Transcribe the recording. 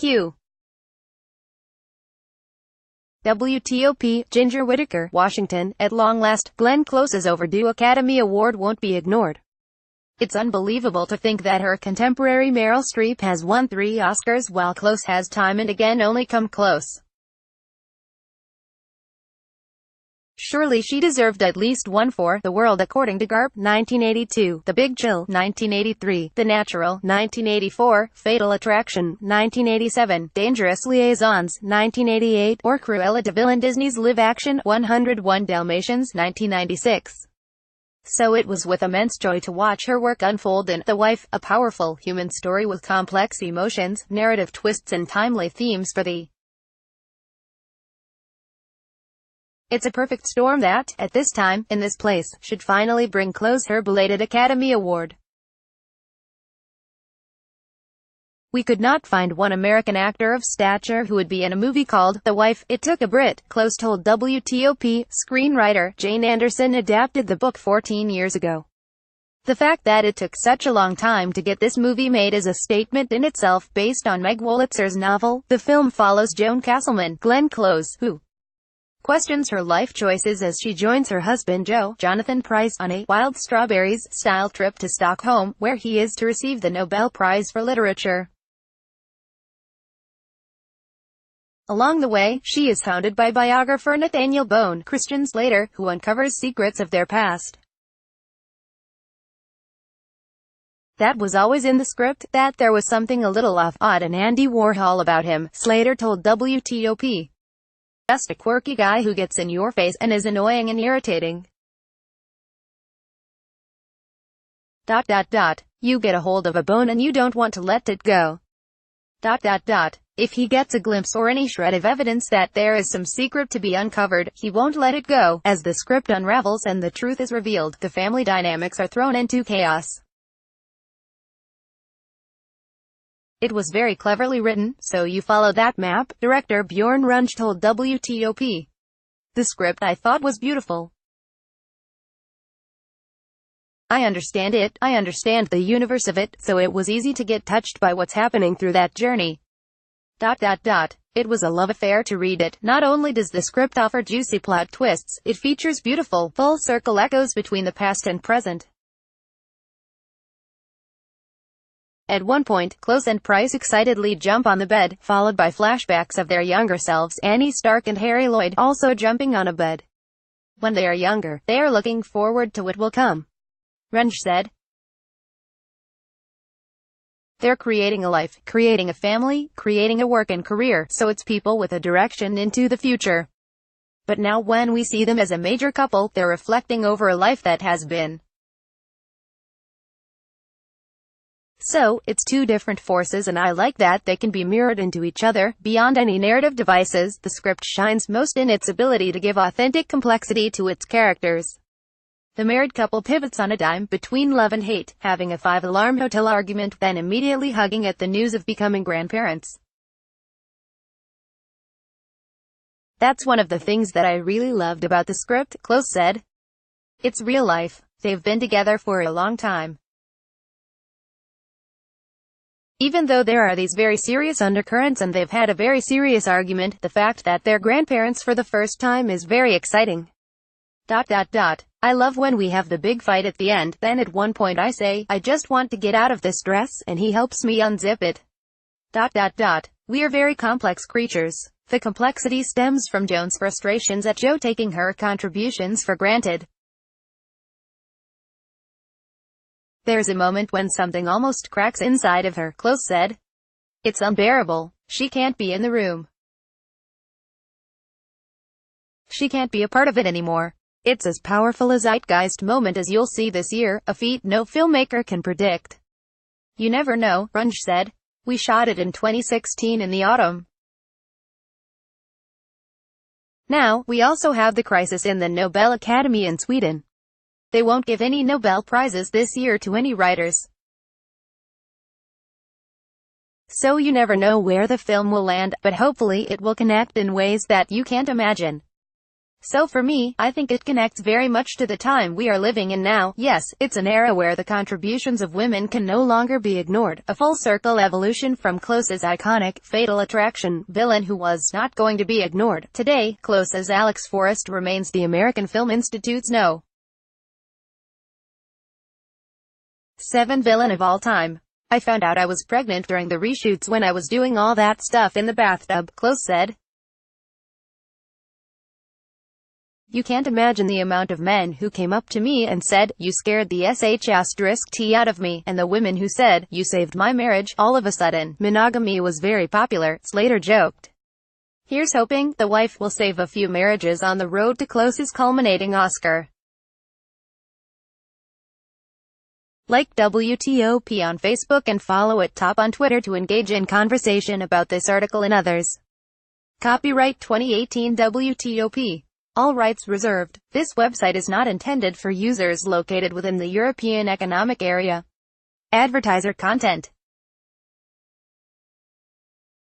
Q. WTOP, Ginger Whitaker, Washington. At long last, Glenn Close's overdue Academy Award won't be ignored. It's unbelievable to think that her contemporary Meryl Streep has won 3 Oscars while Close has time and again only come close. Surely she deserved at least one for The World According to Garp, 1982, The Big Chill, 1983, The Natural, 1984, Fatal Attraction, 1987, Dangerous Liaisons, 1988, or Cruella de Vil in Disney's live-action 101 Dalmatians, 1996. So it was with immense joy to watch her work unfold in The Wife, a powerful, human story with complex emotions, narrative twists and timely themes for the It's a perfect storm that, at this time, in this place, should finally bring Close her belated Academy Award. We could not find one American actor of stature who would be in a movie called The Wife. It took a Brit, Close told WTOP. Screenwriter Jane Anderson adapted the book 14 years ago. The fact that it took such a long time to get this movie made is a statement in itself. Based on Meg Wolitzer's novel, the film follows Joan Castleman, Glenn Close, who questions her life choices as she joins her husband Jonathan Pryce, on a Wild Strawberries-style trip to Stockholm, where he is to receive the Nobel Prize for Literature. Along the way, she is hounded by biographer Nathaniel Bone, Christian Slater, who uncovers secrets of their past. That was always in the script, that there was something a little odd and Andy Warhol about him, Slater told WTOP. Just a quirky guy who gets in your face and is annoying and irritating. You get a hold of a bone and you don't want to let it go. If he gets a glimpse or any shred of evidence that there is some secret to be uncovered, he won't let it go. As the script unravels and the truth is revealed, the family dynamics are thrown into chaos. It was very cleverly written, so you follow that map, director Bjorn Runge told WTOP. The script I thought was beautiful. I understand it, I understand the universe of it, so it was easy to get touched by what's happening through that journey. It was a love affair to read it. Not only does the script offer juicy plot twists, it features beautiful, full-circle echoes between the past and present. At one point, Close and Pryce excitedly jump on the bed, followed by flashbacks of their younger selves, Annie Stark and Harry Lloyd, also jumping on a bed. When they are younger, they are looking forward to what will come. Runge said. They're creating a life, creating a family, creating a work and career, so it's people with a direction into the future. But now when we see them as a major couple, they're reflecting over a life that has been. So, it's two different forces and I like that they can be mirrored into each other, beyond any narrative devices. The script shines most in its ability to give authentic complexity to its characters. The married couple pivots on a dime, between love and hate, having a 5-alarm hotel argument, then immediately hugging at the news of becoming grandparents. That's one of the things that I really loved about the script, Close said. It's real life. They've been together for a long time. Even though there are these very serious undercurrents and they've had a very serious argument, the fact that they're grandparents for the first time is very exciting. I love when we have the big fight at the end, then at one point I say, I just want to get out of this dress, and he helps me unzip it. We are very complex creatures. The complexity stems from Joan's frustrations at Joe taking her contributions for granted. There's a moment when something almost cracks inside of her, Close said. It's unbearable. She can't be in the room. She can't be a part of it anymore. It's as powerful a zeitgeist moment as you'll see this year, a feat no filmmaker can predict. You never know, Runge said. We shot it in 2016 in the autumn. Now, we also have the crisis in the Nobel Academy in Sweden. They won't give any Nobel Prizes this year to any writers. So you never know where the film will land, but hopefully it will connect in ways that you can't imagine. So for me, I think it connects very much to the time we are living in now. Yes, it's an era where the contributions of women can no longer be ignored. A full circle evolution from Close's iconic, Fatal Attraction villain who was not going to be ignored. Today, Close as Alex Forrest remains the American Film Institute's No. 7 villain of all time. I found out I was pregnant during the reshoots when I was doing all that stuff in the bathtub, Close said. You can't imagine the amount of men who came up to me and said, "You scared the sh*t out of me," and the women who said, "You saved my marriage." All of a sudden, monogamy was very popular, Slater joked. Here's hoping The Wife will save a few marriages on the road to Close's culminating Oscar. Like WTOP on Facebook and follow it Top on Twitter to engage in conversation about this article and others. Copyright 2018 WTOP. All rights reserved. This website is not intended for users located within the European Economic Area. Advertiser content.